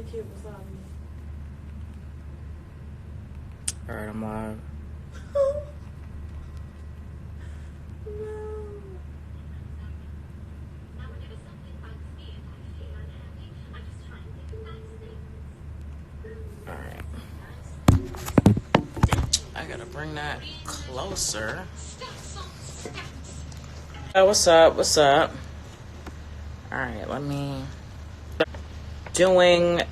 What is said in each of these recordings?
the kid beside me. Alright, I'm live. No. Alright. I gotta bring that closer. What's up? What's up? Alright,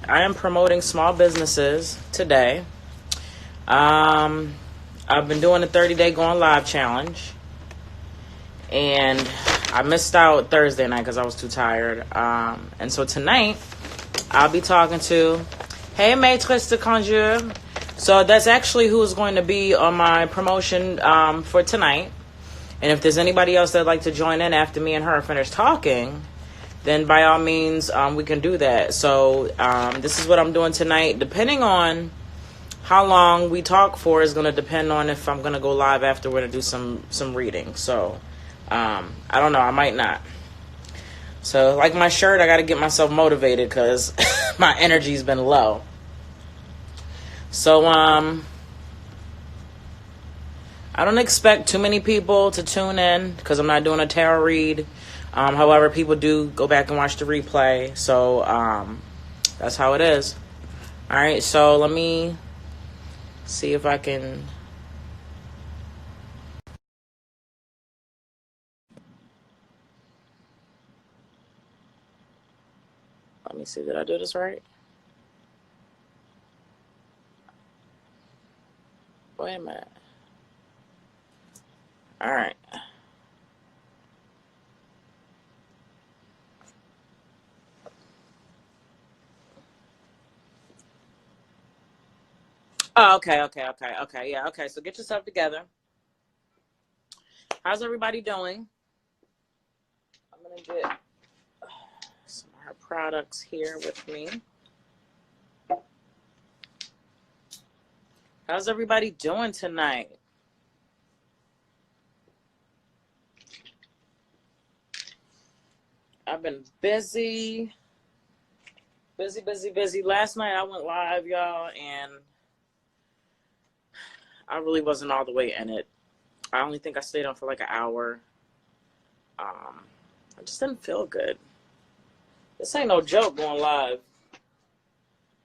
I am promoting small businesses today. I've been doing the 30-day going live challenge. And I missed out Thursday night because I was too tired. And so tonight, I'll be talking to, hey, Maitresse de Conjure. So that's actually who's going to be on my promotion for tonight. And if there's anybody else that'd like to join in after me and her finish talking, then by all means, we can do that. So this is what I'm doing tonight. Depending on how long we talk for is going to depend on if I'm going to go live after. We're going to do some reading. So I don't know. I might not. So like my shirt, I got to get myself motivated because my energy's been low. So I don't expect too many people to tune in because I'm not doing a tarot read. However, people do go back and watch the replay. So that's how it is. All right. So let me see if I can. Let me see. Did I do this right? Wait a minute. All right. Oh, okay. Yeah, okay. So get yourself together. How's everybody doing? I'm going to get some of her products here with me. How's everybody doing tonight? I've been busy. Last night I went live, y'all, and I really wasn't all the way in it. I only think I stayed on for like an hour. I just didn't feel good. This ain't no joke going live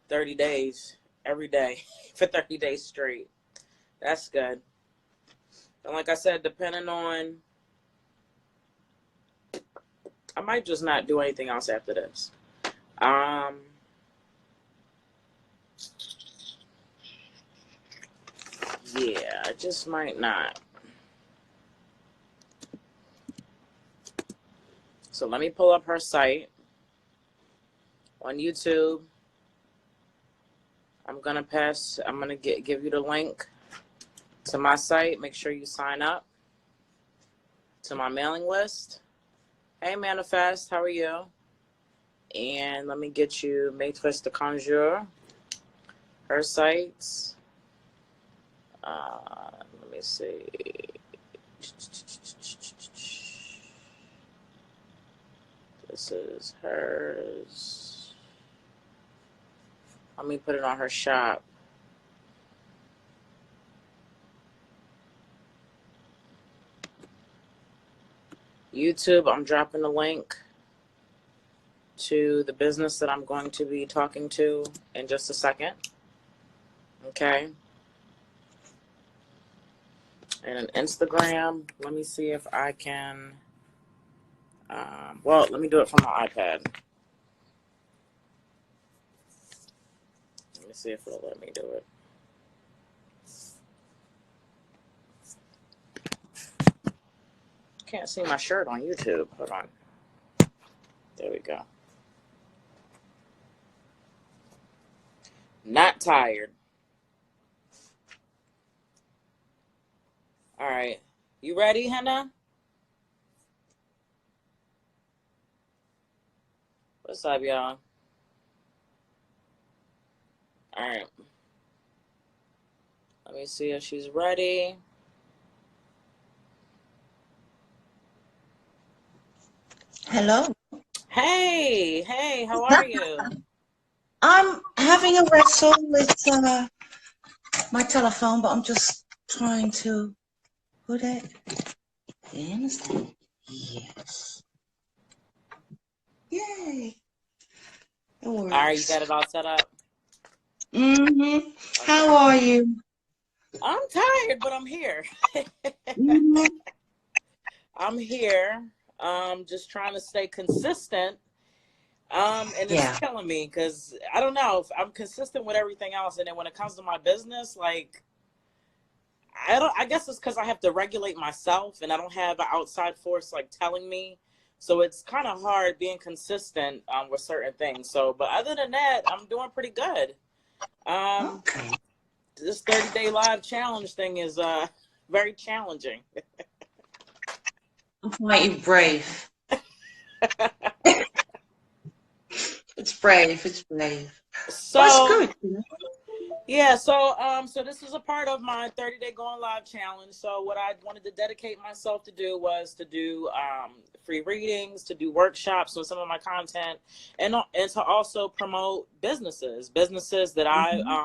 30 days every day for 30 days straight. That's good. And like I said, depending on, I might just not do anything else after this. Yeah, I just might not. So let me pull up her site on YouTube. I'm gonna give you the link to my site. Make sure you sign up to my mailing list. Hey, Manifest, how are you? And let me get you Maitresse de Conjure, her sites. Let me see. This is hers. Let me put it on her shop. YouTube, I'm dropping the link to the business that I'm going to be talking to in just a second. Okay. And an Instagram, let me see if I can, well, let me do it from my iPad. Let me see if it'll let me do it. Can't see my shirt on YouTube. Hold on. There we go. Not tired. All right. You ready, Hannah? What's up, y'all? All right. Let me see if she's ready. Hello. Hey, how are you? I'm having a wrestle with my telephone, but I'm just trying to put it. You understand? Yes. Yay. It All right, you works. got it all set up? Mm-hmm. Okay. How are you? I'm tired, but I'm here. Mm-hmm. I'm here. Just trying to stay consistent. And it's Yeah. killing me because I don't know if I'm consistent with everything else, and then when it comes to my business, like I don't. I guess it's because I have to regulate myself, and I don't have an outside force like telling me. So it's kind of hard being consistent with certain things. So, but other than that, I'm doing pretty good. Um, Okay. this 30-day live challenge thing is very challenging. I'm quite brave. It's brave. It's brave. But it's So good. yeah, so this is a part of my 30-day going live challenge. So what I wanted to dedicate myself to do was to do free readings, to do workshops with some of my content, and to also promote businesses Mm-hmm.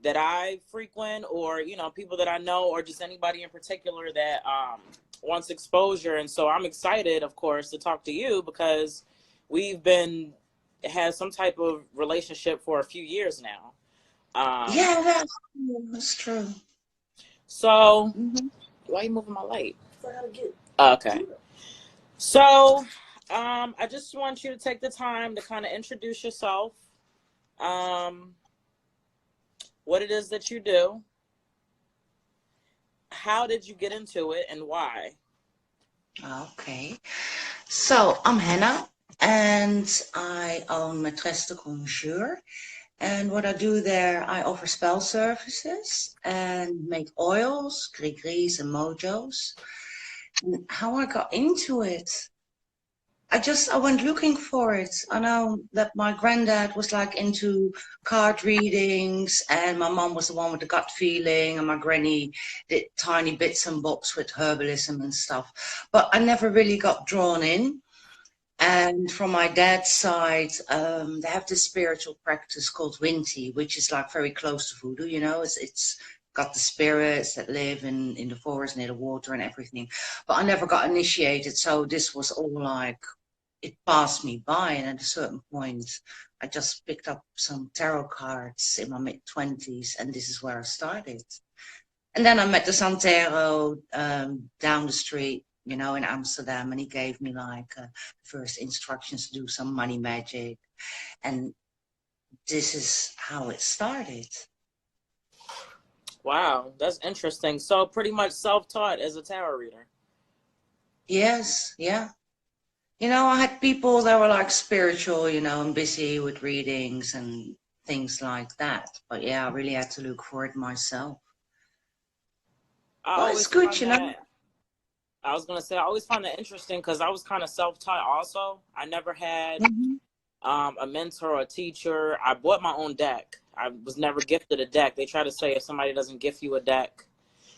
that I frequent, or people that I know, or just anybody in particular that wants exposure. And so I'm excited, of course, to talk to you because we've been had some type of relationship for a few years now. Um, Yeah, that's true. so Mm-hmm. why are you moving my light? Okay. So I just want you to take the time to kind of introduce yourself, um, what it is that you do, how did you get into it, and why? Okay. So I'm Hannah, and I own Maitresse Conjure. And what I do there, I offer spell services and make oils, gris and mojos. And how I got into it, I went looking for it. I know that my granddad was like into card readings, and my mom was the one with the gut feeling, and my granny did tiny bits and bobs with herbalism and stuff. But I never really got drawn in. And from my dad's side, they have this spiritual practice called Winti, which is like very close to voodoo, you know, it's got the spirits that live in the forest near the water and everything. But I never got initiated, so this was all like, it passed me by. And at a certain point, I just picked up some tarot cards in my mid-20s, and this is where I started. And then I met the Santero down the street, you know, in Amsterdam, and he gave me like first instructions to do some money magic. And this is how it started. Wow, that's interesting. So pretty much self-taught as a tarot reader. Yes, yeah. You know, I had people that were like spiritual, you know, and busy with readings and things like that. But yeah, I really had to look for it myself. I But it's always good, find you know. that I was gonna say I always find that interesting because I was kind of self-taught also. I never had Hmm. a mentor or a teacher. I bought my own deck. I was never gifted a deck. They try to say if somebody doesn't gift you a deck,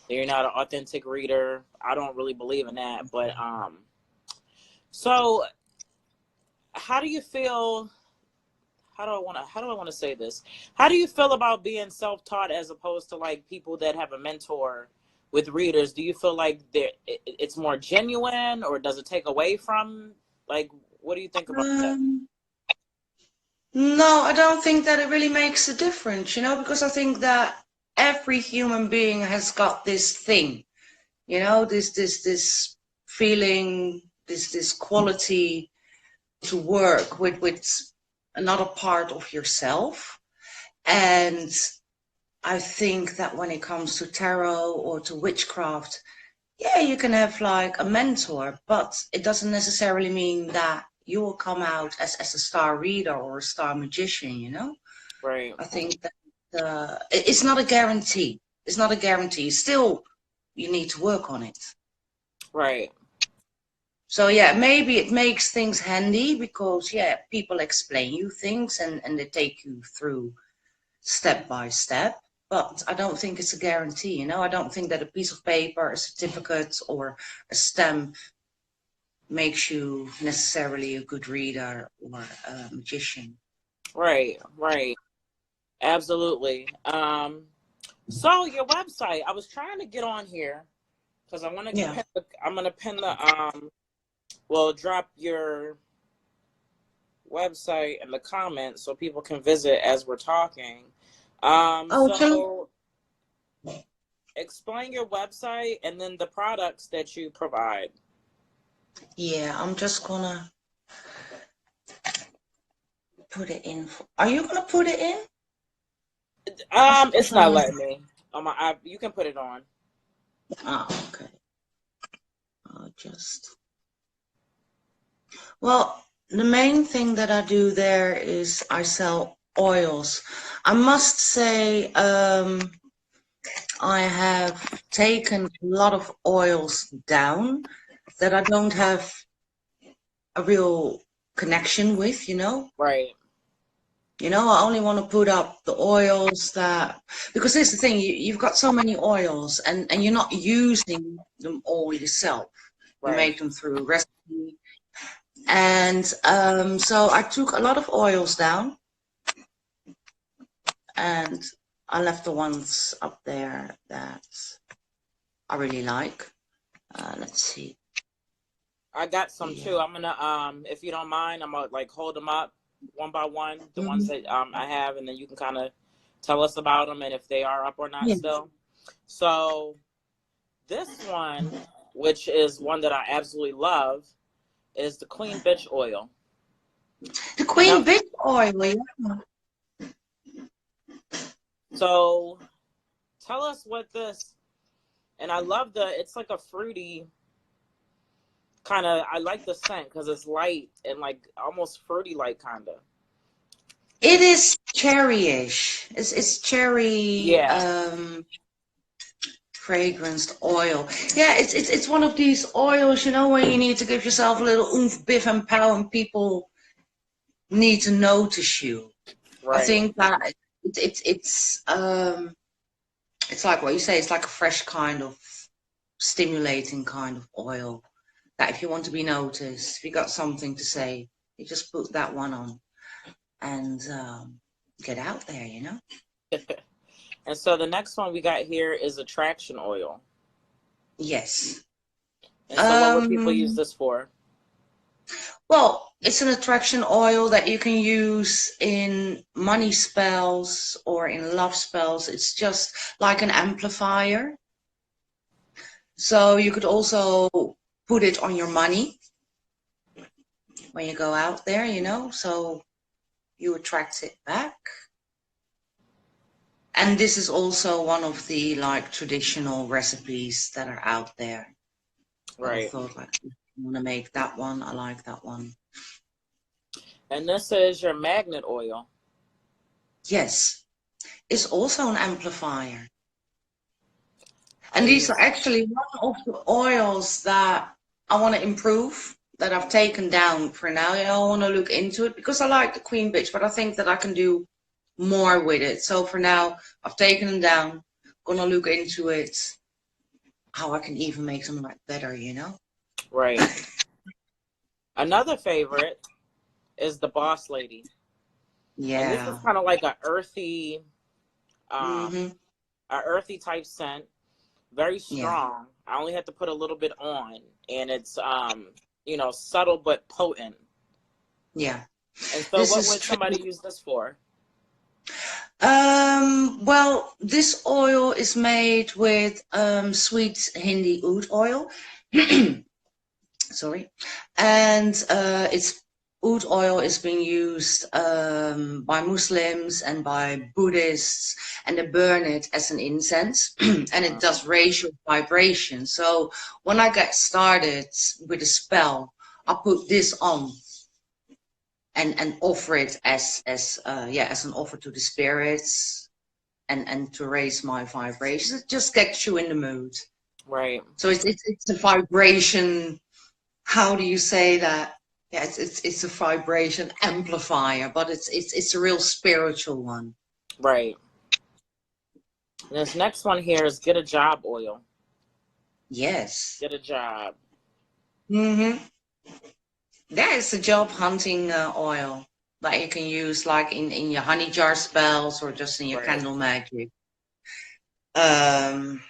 you're not an authentic reader. I don't really believe in that. But so how do you feel? How do I want to say this? How do you feel about being self-taught as opposed to like people that have a mentor with readers? Do you feel like it's more genuine, or does it take away from, like, what do you think about that? Um, no, I don't think that it really makes a difference, you know, because I think that every human being has got this thing, you know, this feeling, this quality to work with another part of yourself. And I think that when it comes to tarot or to witchcraft, yeah, you can have like a mentor, but it doesn't necessarily mean that you will come out as a star reader or a star magician, you know? Right, I think that it's not a guarantee. It's not a guarantee. Still, you need to work on it. right, So yeah, maybe it makes things handy because yeah, people explain you things and they take you through step by step. But I don't think it's a guarantee, you know. I don't think that a piece of paper, a certificate, or a stamp makes you necessarily a good reader or a magician. Right, right. Absolutely. So your website, I was trying to get on here because I want to Yeah. pin I'm gonna pin well, drop your website in the comments so people can visit as we're talking. Oh, So explain your website and then the products that you provide. yeah, I'm just gonna put it in. Are you gonna put it in? It's not letting me. You can put it on. Oh, okay. I'll just. Well, the main thing that I do there is I sell oils. I must say, I have taken a lot of oils down that I don't have a real connection with, you know. Right, You know, I only want to put up the oils that, because here's the thing, you've got so many oils and you're not using them all yourself. You right. make them through recipe. And so I took a lot of oils down and I left the ones up there that I really like. Let's see. I got some Yeah. too. I'm gonna if you don't mind, I'm gonna like hold them up one by one, the ones Mhm. that I have, and then you can kind of tell us about them and if they are up or not Yeah. still. So this one, which is one that I absolutely love, is the Queen Bitch oil. The Now, Queen Bitch oil, yeah. so tell us what this. And I love it's like a fruity kind of. I like the scent because it's light and like almost fruity, like kind of. It is cherryish. It's cherry Yeah, fragranced oil. Yeah, it's one of these oils, you know, when you need to give yourself a little oomph, biff, and pow, and people need to notice you. I right, think that it's like what you say. It's like a fresh kind of stimulating kind of oil. That if you want to be noticed, if you got something to say, you just put that one on and get out there, you know. And so the next one we got here is attraction oil. Yes. And so what would people use Um, this for? well, it's an attraction oil that you can use in money spells or in love spells. It's just like an amplifier. So you could also put it on your money when you go out there, you know, so you attract it back. And this is also one of the like traditional recipes that are out there. So I Right. thought like, I want to make that one. I like that one. And this is your magnet oil. Yes, it's also an amplifier. I And these are use actually one of the oils that I want to improve, that I've taken down for now. You know, I want to look into it because I like the Queen Bitch, but I think that I can do more with it. So for now, I've taken them down. Gonna look into it, how I can even make them like better, you know? right. Another favorite is the Boss Lady. And this is Yeah. kind of like Mm-hmm. a earthy type scent, very Yeah. strong. I only had to put a little bit on, and it's subtle but potent. Yeah. And so, This what is would somebody use this for? well, this oil is made with sweet Hindi oud oil. Sorry. And it's oud oil is being used by Muslims and by Buddhists, and they burn it as an incense, and it does raise your vibration. So when I get started with a spell, I put this on and offer it as an offer to the spirits and to raise my vibrations. It just gets you in the mood. Right, So it's a vibration. How do you say that? Yeah, it's a vibration amplifier, but it's a real spiritual one. right. And this next one here is Get a Job oil. Yes. Get a job. Mm-hmm. That is a job hunting oil. that you can use like in your honey jar spells or just in your Right. candle magic. Um,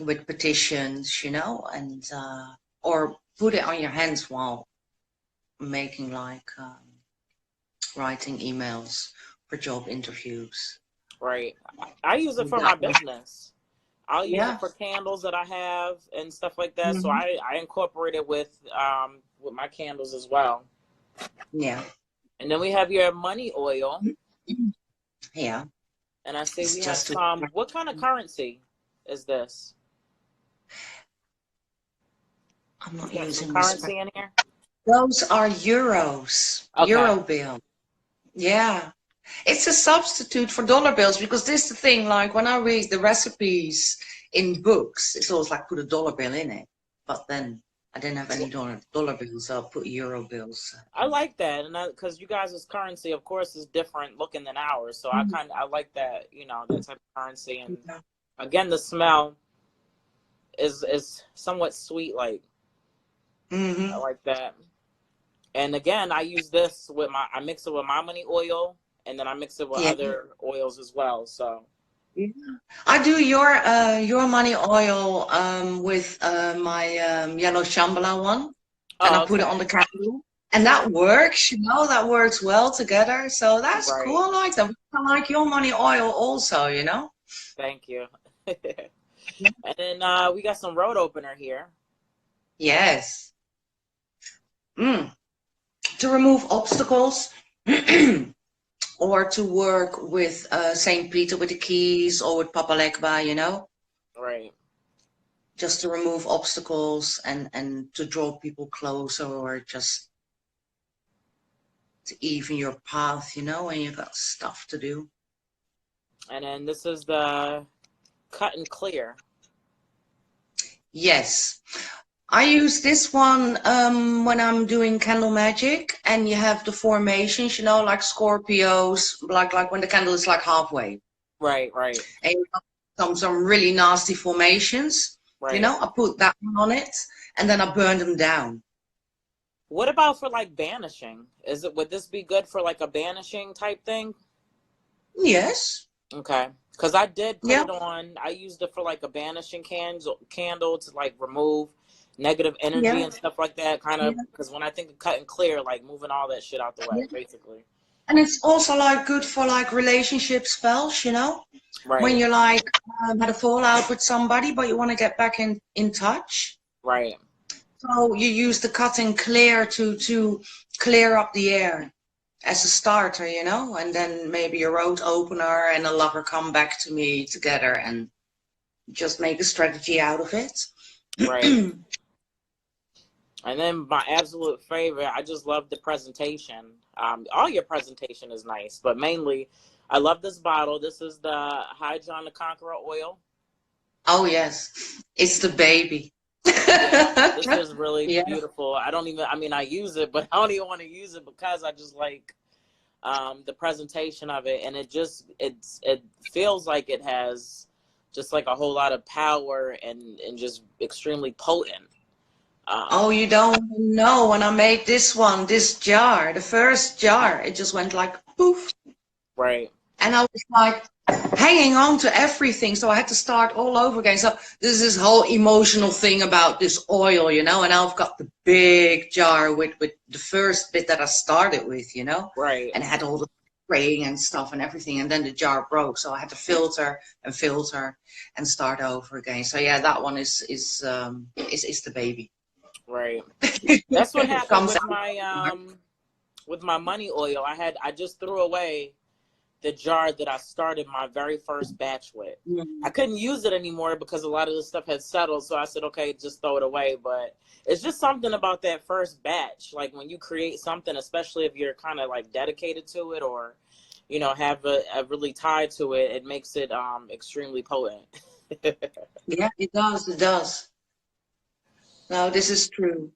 with petitions, you know, and or put it on your hands while making like writing emails for job interviews. Right. I use it With for my that one. business. I'll use it Yeah. for candles that I have and stuff like that. So Hmm. I incorporate it with my candles as well. Yeah. And then we have your money oil. Yeah. And I see It's we have just to. some. What kind of currency is this? I'm not You have some using currency respect. in here? Those are euros, Okay. euro bill. Yeah. It's a substitute for dollar bills because this is the thing, like when I read the recipes in books, it's always like put a dollar bill in it. But then I didn't have any dollar bills, so I put euro bills. I like that, and because you guys' currency, of course, is different looking than ours. So I like that, that type of currency. And again, the smell is somewhat sweet. Like I Mm-hmm. like that. And again, I use this with I mix it with my money oil, and then I mix it with Yeah. other oils as well. So Yeah. I do your money oil with my yellow shambhala one, and I oh, put it okay, on the candle, and that works. You know, that works well together. So that's cool. right. I like that. I like your money oil also. You know. Thank you. And then we got some road opener here. Yes. Mm. To remove obstacles. Or to work with Saint Peter with the keys or with Papa Legba, you know. Right. Just to remove obstacles and to draw people closer or just to even your path, you know, when you've got stuff to do. And then this is the cut and clear. Yes. I use this one when I'm doing candle magic and you have the formations, you know, like Scorpios, like when the candle is like halfway. Right, right, And you got some really nasty formations, you right. know, I put that one on it and then I burn them down. What about for like banishing? Would this be good for like a banishing type thing? Yes. Okay. Because I did put Yeah. it on. I used it for like a banishing candle to like remove negative energy Yeah. and stuff like that. Kind Yeah. of because when I think of cut and clear, like moving all that shit out the way, Yeah. basically. And it's also like good for like relationship spells, you know, when Right. you're like had a fallout with somebody, but you want to get back in touch. Right. So you use the cut and clear to clear up the air as a starter, you know, and then maybe a road opener and a lover come back to me together and just make a strategy out of it. Right. And then my absolute favorite, I just love the presentation. All your presentation is nice, but mainly I love this bottle. This is the Hydron the Conqueror oil. Oh yes, it's the baby. Yeah, this is really Yeah. beautiful. I mean, I use it, but I don't even want to use it because I just like the presentation of it. And it feels like it has just like a whole lot of power and just extremely potent. Oh, Um, you don't know when I made this jar, the first jar, it just went like poof. right, And I was like hanging on to everything. So I had to start all over again. So there's this whole emotional thing about this oil, you know, and I've got the big jar with the first bit that I started with, you know, right, and it had all the spraying and stuff and everything. And then the jar broke. So I had to filter and start over again. So yeah, that one is the baby. right. That's what It happened comes out. with my money oil. I just threw away the jar that I started my very first batch with. I couldn't use it anymore because a lot of the stuff had settled. So I said, okay, just throw it away. But it's just something about that first batch. Like when you create something, especially if you're kind of like dedicated to it or, have a really tie to it, it makes it extremely potent. Yeah, it does. It does. No, this is true.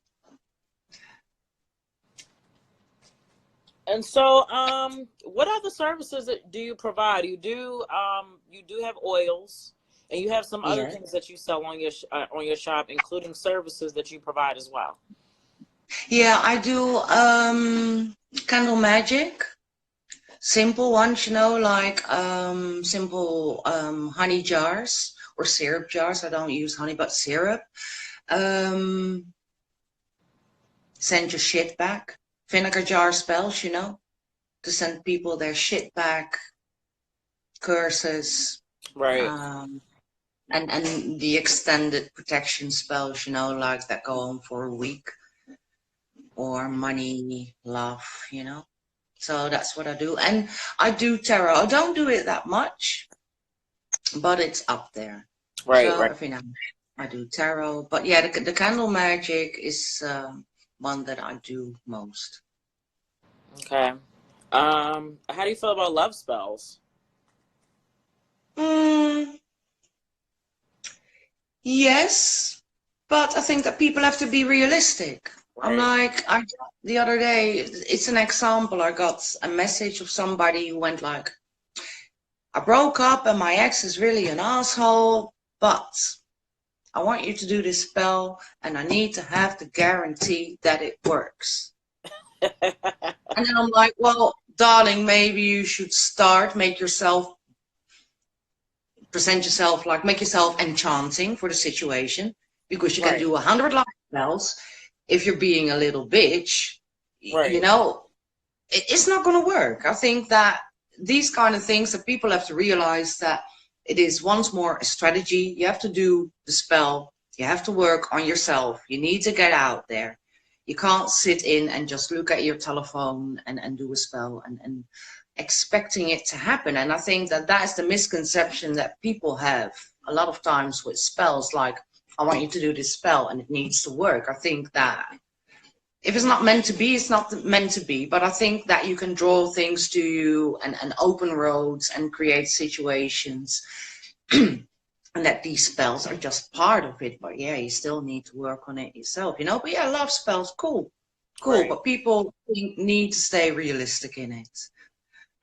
And so, what other services do you provide? You do have oils, and you have some other Yeah. things that you sell on your shop, including services that you provide as well. Yeah, I do candle magic. Simple ones, you know, like simple honey jars or syrup jars. I don't use honey, but syrup. Um, Send your shit back. Vinegar jar spells, you know, to send people their shit back. Curses. Right. Um, and the extended protection spells, you know, like that go on for a week. Or money, love, you know. So that's what I do. And I do tarot. I don't do it that much, but it's up there. Right. So Right. every now and then I do tarot. But yeah, the candle magic is one that I do most. Okay. How do you feel about love spells? Yes, but I think that people have to be realistic. I'm Right. like, the other day, it's an example. I got a message of somebody who went like, I broke up and my ex is really an asshole, but I want you to do this spell and I need to have the guarantee that it works. And then I'm like, well, darling, maybe you should present yourself, like make yourself enchanting for the situation, because you can Right. do 100 life spells. If you're being a little bitch, you Right. know, it's not going to work. I think that these kind of things that people have to realize that it is once more a strategy. You have to do the spell. You have to work on yourself. You need to get out there. You can't sit in and just look at your telephone and do a spell and expecting it to happen. And I think that that is the misconception that people have a lot of times with spells, like, I want you to do this spell and it needs to work. I think that if it's not meant to be, it's not meant to be. But I think that you can draw things to you and open roads and create situations. And that these spells are just part of it. But yeah, you still need to work on it yourself, you know. But yeah, love spells, cool. Cool. Right. But people need to stay realistic in it.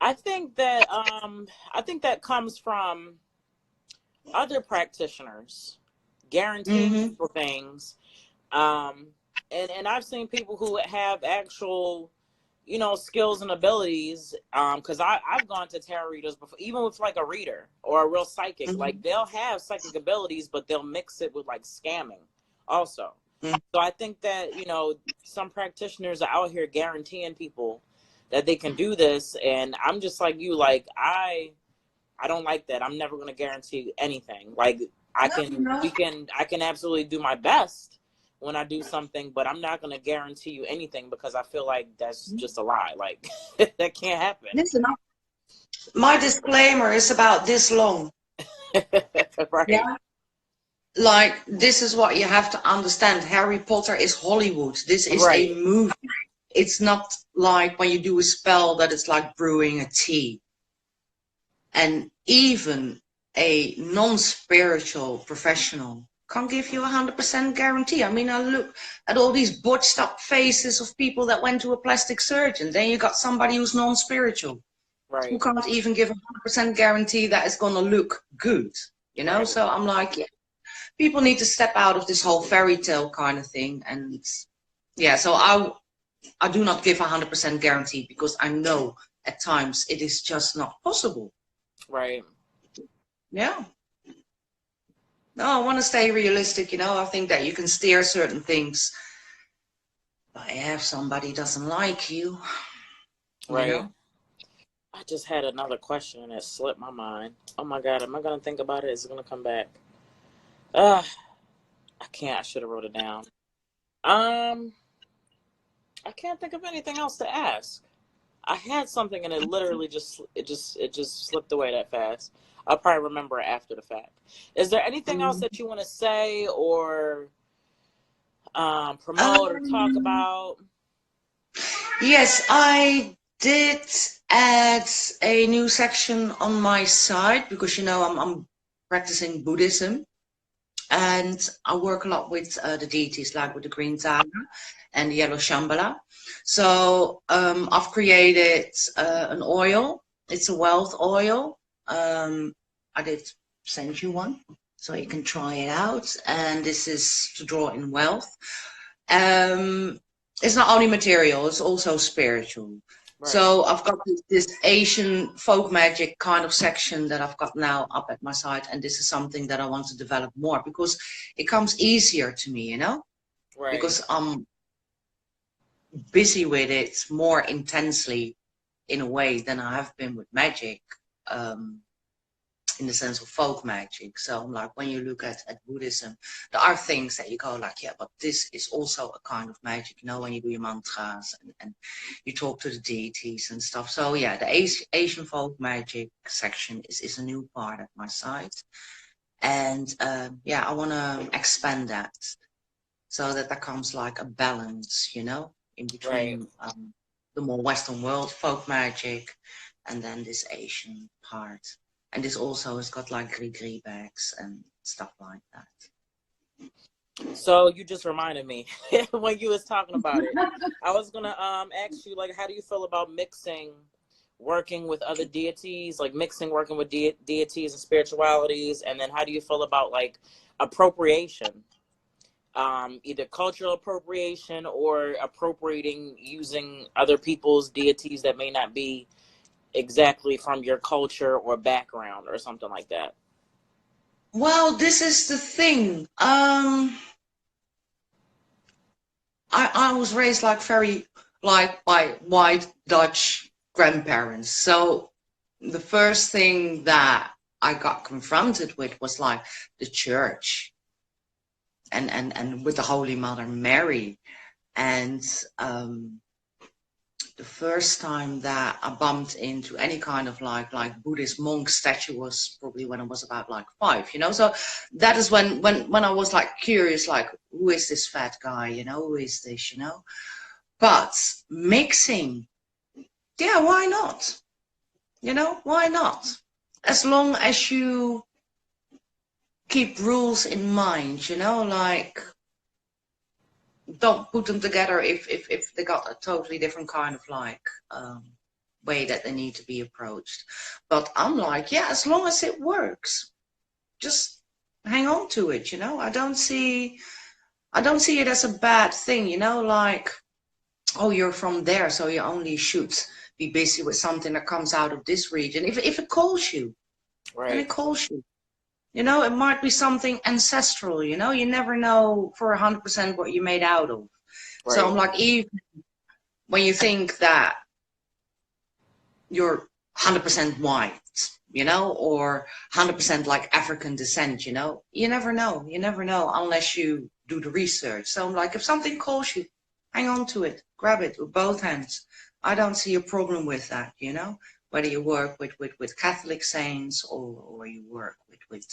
I think that comes from other practitioners guaranteeing Mm-hmm. people things. Um, and I've seen people who have actual, skills and abilities. Because I've gone to tarot readers before, even with like a reader or a real psychic. Mm-hmm. Like they'll have psychic abilities, but they'll mix it with like scamming also. Mm-hmm. So I think that, some practitioners are out here guaranteeing people that they can do this. And I'm just like you, like I don't like that. I'm never going to guarantee anything. Like I can absolutely do my best when I do something, but I'm not going to guarantee you anything because I feel like that's just a lie. Like that can't happen. Listen, my disclaimer is about this long. Right. Yeah. Like, this is what you have to understand. Harry Potter is Hollywood. This is Right. a movie. It's not like when you do a spell that it's like brewing a tea. And even a non-spiritual professional can't give you 100% guarantee. I mean, I look at all these botched up faces of people that went to a plastic surgeon. Then you got somebody who's non-spiritual, who Right. can't even give a 100% guarantee that it's going to look good, you know? Right. So I'm like, yeah, people need to step out of this whole fairy tale kind of thing. And yeah, so I do not give 100% guarantee because I know at times it is just not possible. Right. Yeah. No, I want to stay realistic, you know. I think that you can steer certain things. But yeah, if somebody doesn't like you, you Right. know. I just had another question and it slipped my mind. Oh my God, am I going to think about it? Is it going to come back? I can't. I should have wrote it down. I can't think of anything else to ask. I had something and it literally just slipped away that fast. I'll probably remember it after the fact. Is there anything else that you want to say or promote or talk about? Yes, I did add a new section on my site because, you know, I'm practicing Buddhism. And I work a lot with the deities, like with the green tiger and the yellow shambhala. So I've created an oil. It's a wealth oil. I did send you one, so you can try it out. And this is to draw in wealth. It's not only material; it's also spiritual. Right. So I've got this Asian folk magic kind of section that I've got now up at my site, and this is something that I want to develop more because it comes easier to me, you know, Right. because I'm busy with it more intensely in a way than I have been with magic. In the sense of folk magic. So like when you look at Buddhism, there are things that you go like, yeah, but this is also a kind of magic, you know, when you do your mantras and you talk to the deities and stuff. So yeah, the Asian folk magic section is a new part of my site. And yeah, I want to expand that so that there comes like a balance, you know, in Right. between the more Western world folk magic and then this Asian part. And this also has got like gree bags and stuff like that. So you just reminded me when you was talking about it. I was gonna ask you, like, how do you feel about mixing working with other deities, like mixing working with deities and spiritualities, and then how do you feel about like appropriation, either cultural appropriation or appropriating using other people's deities that may not be exactly from your culture or background or something like that? Well, this is the thing. I was raised like very like by white Dutch grandparents. So the first thing that I got confronted with was like the church and with the Holy Mother Mary. And the first time that I bumped into any kind of like Buddhist monk statue was probably when I was about like 5, you know. So that is when I was like curious, like who is this fat guy, you know, who is this, you know? But mixing, yeah, why not? You know, why not? As long as you keep rules in mind, you know, like don't put them together if they got a totally different kind of like way that they need to be approached. But I'm like, yeah, as long as it works, just hang on to it, you know. I don't see it as a bad thing, you know, like, oh, you're from there, so you only should be busy with something that comes out of this region. If it calls you, then Right. it calls you. You know, it might be something ancestral, you know, you never know for 100% what you're made out of. So Right. I'm like, even when you think that you're 100% white, you know, or 100% like African descent, you know, you never know. You never know unless you do the research. So I'm like, if something calls you, hang on to it, grab it with both hands. I don't see a problem with that, you know, whether you work with Catholic saints or you work with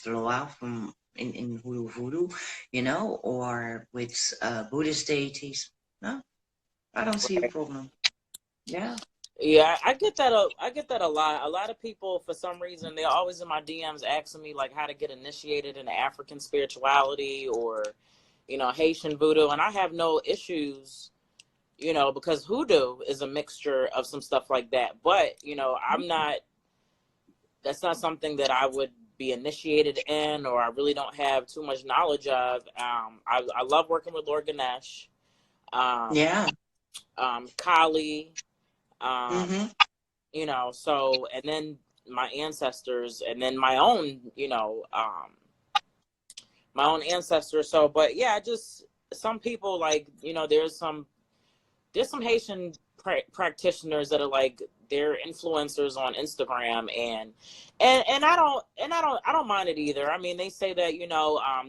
the Loa from in Voodoo, you know, or with Buddhist deities. No, I don't see a Right. problem. Yeah. Yeah, I get that. I get that a lot. A lot of people, for some reason, they're always in my DMs asking me like how to get initiated into African spirituality or, Haitian voodoo, and I have no issues, because hoodoo is a mixture of some stuff like that. But I'm not. That's not something that I would be initiated in, or I really don't have too much knowledge of. I love working with Lord Ganesh, um, Yeah. Kali. Um, Mm-hmm. So, and then my ancestors, and then my own ancestors. So, but yeah, just some people like, there's some Haitian practitioners that are like, they're influencers on Instagram, and I don't mind it either. I mean, they say that,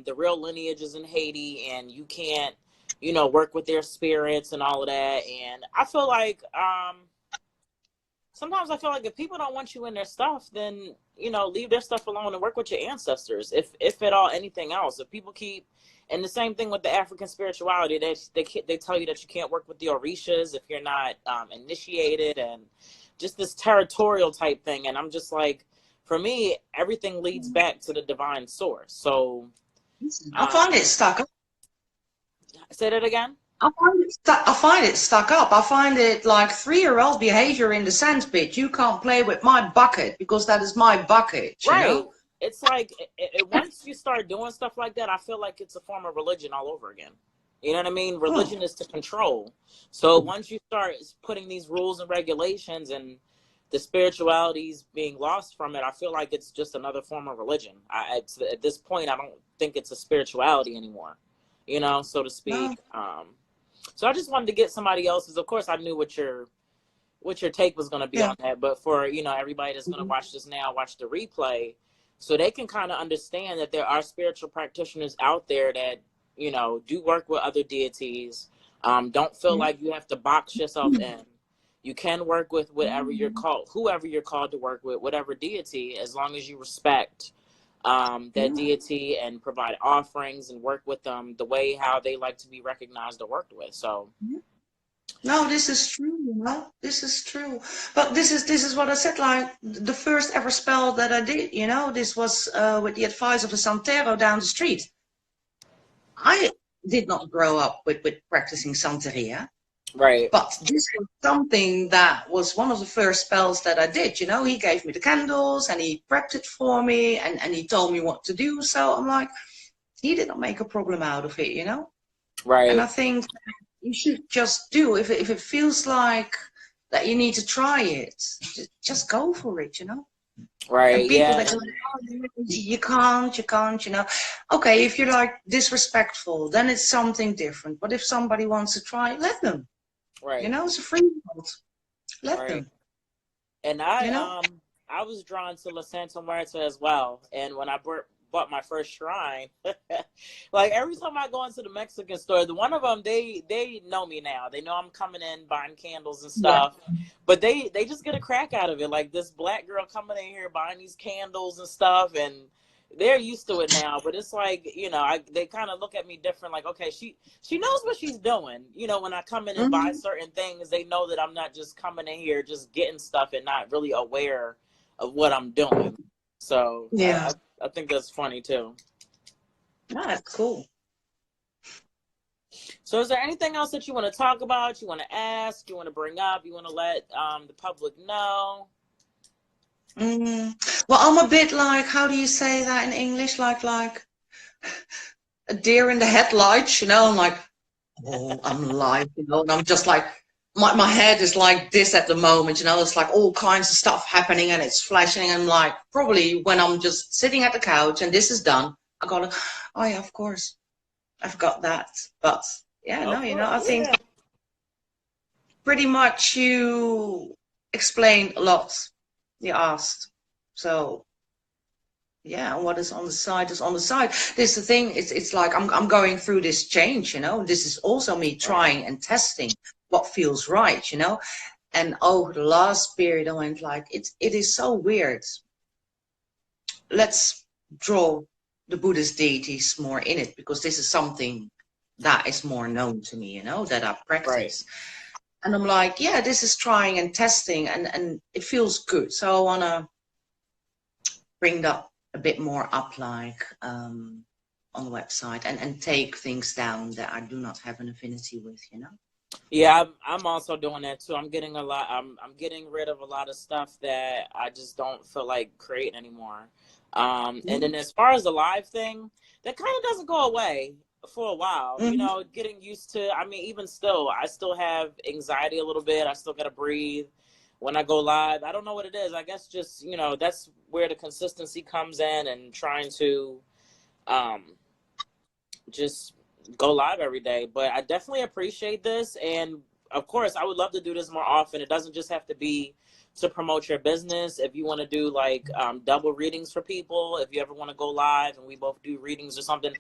the real lineage is in Haiti and you can't, work with their spirits and all of that. And I feel like, sometimes I feel like if people don't want you in their stuff, then leave their stuff alone and work with your ancestors. If at all anything else, if people keep, and the same thing with the African spirituality, they tell you that you can't work with the Orishas if you're not initiated, and just this territorial type thing. And I'm just like, for me, everything leads back to the divine source. So, I find it stuck up. say that again. I find it stuck up. I find it like 3-year-old behavior in the sandpit. You can't play with my bucket because that is my bucket, you Right. know? It's like once you start doing stuff like that, I feel like it's a form of religion all over again. You know what I mean? Oh, Religion is to control. So once you start putting these rules and regulations and the spirituality's being lost from it, I feel like it's just another form of religion. At this point, I don't think it's a spirituality anymore, so to no. speak. So I just wanted to get somebody else's. Of course, I knew what your take was going to be Yeah. on that, but for everybody that's going to Mhm. watch this now, watch the replay, so they can kind of understand that there are spiritual practitioners out there that do work with other deities. Don't feel Yeah. like you have to box yourself in. You can work with whoever you're called to work with, whatever deity, as long as you respect that Yeah. deity and provide offerings and work with them the way how they like to be recognized or worked with. So No, this is true, This is true. But this is what I said, like the first ever spell that I did, this was with the advice of the Santero down the street. I did not grow up with practicing Santeria, right, but this was something that was one of the first spells that I did, He gave me the candles and he prepped it for me and he told me what to do. So I'm like, he did not make a problem out of it. And I right, think you should just do if it feels like that you need to try it, just go for it. And right, people yeah, that go, oh, you can't. Okay, if you're like disrespectful, then it's something different. But if somebody wants to try, let them. right, It's a free world. Let right. them. And You know. I was drawn to La Santa Muerta as well. And when I bought my first shrine, like every time I go into the Mexican store, the one of them they know me now. They know I'm coming in buying candles and Yeah. stuff, but they just get a crack out of it. Like this black girl coming in here buying these candles and stuff, and they're used to it now. But it's like they kind of look at me different. Like, okay, she knows what she's doing. When I come in and buy Mhm. certain things, they know that I'm not just coming in here just getting stuff and not really aware of what I'm doing. So Yeah. I think that's funny too. Ah, that's cool. So is there anything else that you want to talk about? You want to ask? You want to bring up? You want to let the public know? Well, I'm a bit like, how do you say that in English? Like a deer in the headlights. I'm like, oh, I'm live, and I'm just like, my head is like this at the moment, it's like all kinds of stuff happening and it's flashing. And like, probably when I'm just sitting at the couch and this is done, I gotta, oh yeah, of course, I've got that. But yeah, no, Of course, I think yeah. pretty much you explained a lot. You asked. So yeah, and what is on the side is on the side. This is the thing. It's like I'm going through this change. This is also me Right, trying and testing what feels right. And over the last period, I went like, it is so weird. Let's draw the Buddhist deities more in it, because this is something that is more known to me. That I right. practice. And I'm like, yeah, this is trying and testing, and it feels good. So I wanna bring that a bit more up, like on the website, and take things down that I do not have an affinity with. Yeah, I'm also doing that too. I'm getting a lot. I'm getting rid of a lot of stuff that I just don't feel like creating anymore. And then as far as the live thing, that kind of doesn't go away for a while. Mm-hmm. Getting used to. I mean, even still, I still have anxiety a little bit. I still gotta breathe when I go live. I don't know what it is. I guess just that's where the consistency comes in, and trying to um just go live every day. But I definitely appreciate this. And of course, I would love to do this more often. It doesn't just have to be to promote your business. If you want to do like double readings for people, if you ever want to go live and we both do readings or something,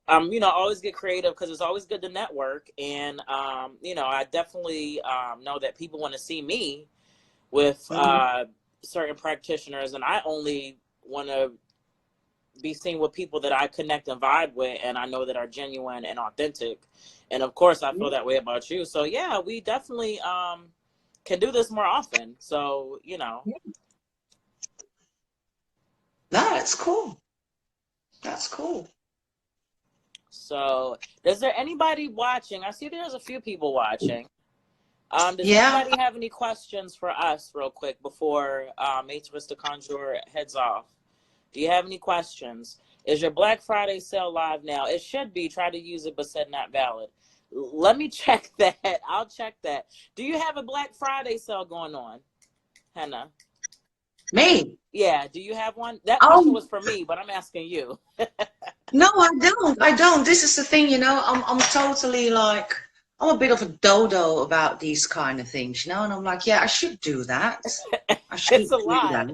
always get creative, because it's always good to network. And, I definitely know that people want to see me with certain practitioners, and I only want to be seen with people that I connect and vibe with, and I know that are genuine and authentic. And of course, I feel that way about you. So yeah, we definitely can do this more often. So No, that's cool. That's cool. So is there anybody watching? I see there's a few people watching. Does Yeah. anybody have any questions for us, real quick, before Maitresse the Conjure heads off? Do you have any questions? Is your Black Friday sale live now? It should be. Try to use it, but said not valid. Let me check that. I'll check that. Do you have a Black Friday sale going on, Henna? Me? Yeah. Do you have one? That question Oh, was for me, but I'm asking you. no, I don't. I don't. This is the thing, you know, I'm totally like, I'm a bit of a dodo about these kind of things, you know, and I'm like, yeah, I should do that. I should It's a do lot. that.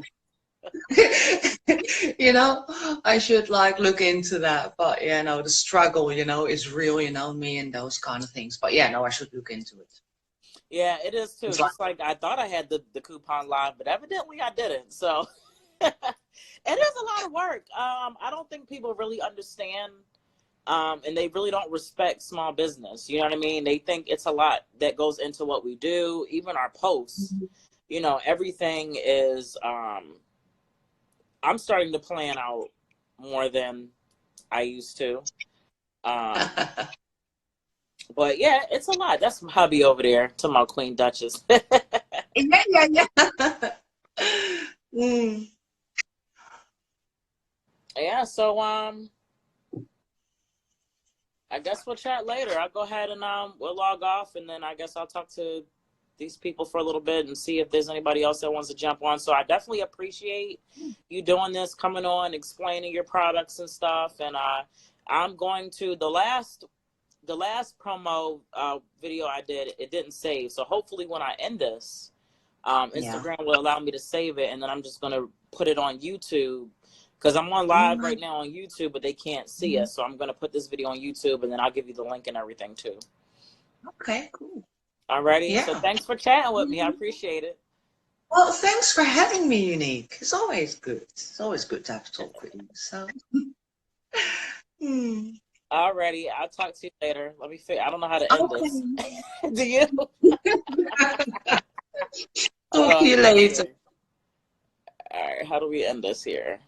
You know, I should like look into that. But yeah, no, the struggle, you know, is real, you know, me and those kind of things. But yeah, no, I should look into it. Yeah, it is too. It's like, Just like I thought I had the coupon live, but evidently I didn't. So it is a lot of work. I don't think people really understand, and they really don't respect small business. You know what I mean? They think it's a lot that goes into what we do, even our posts. You know, everything is. I'm starting to plan out more than I used to. Um, but yeah, it's a lot. That's my hubby over there, to my Queen Duchess. yeah, yeah, yeah. Mm. Yeah, so I guess we'll chat later. I'll go ahead and we'll log off, and then I guess I'll talk to these people for a little bit and see if there's anybody else that wants to jump on. So I definitely appreciate you doing this, coming on, explaining your products and stuff. And I'm going to the last promo video I did, it didn't save. So hopefully when I end this, Yeah. Instagram will allow me to save it, and then I'm just gonna put it on YouTube. Because I'm on live Mm. right now on YouTube, but they can't see us. So I'm going to put this video on YouTube, and then I'll give you the link and everything, too. Okay, cool. Alrighty. So Yeah. thanks for chatting with me. I appreciate it. Well, thanks for having me, Unique. It's always good. It's always good to have to talk with you. So, hmm. Alrighty. I'll talk to you later. Let me figure. I don't know how to end this. Okay. Do you? Talk to you Let me later. see. All right. How do we end this here?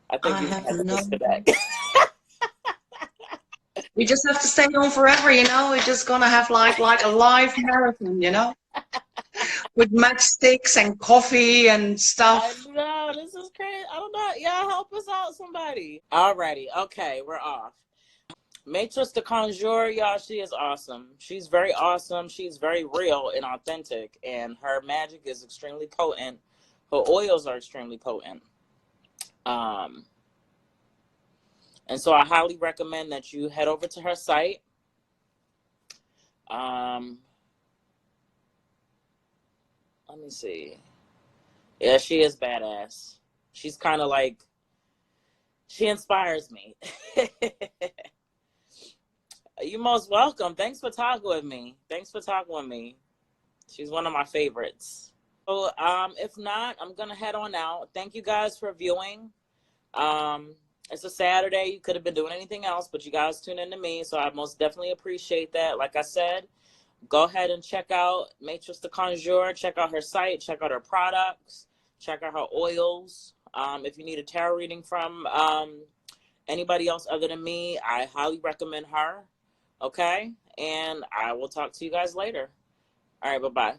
I think I you have have to no. disconnect. We just have to stay on forever, you know. We're just gonna have like a live marathon, you know, with matchsticks and coffee and I stuff. know. This is crazy. I don't know. Y'all help us out, somebody. Alrighty. Okay. We're off. Maitresse de Conjure, y'all, she is awesome. She's very awesome. She's very real and authentic, and her magic is extremely potent. Her oils are extremely potent. Um, and so I highly recommend that you head over to her site. Let me see. Yeah, she is badass. She's kind of like, she inspires me. You're most welcome. Thanks for talking with me. She's one of my favorites. So if not, I'm going to head on out. Thank you guys for viewing. It's a Saturday. You could have been doing anything else, but you guys tune in to me. So I most definitely appreciate that. Like I said, go ahead and check out Maitresse de Conjure. Check out her site. Check out her products. Check out her oils. If you need a tarot reading from anybody else other than me, I highly recommend her. Okay? And I will talk to you guys later. All right, bye-bye.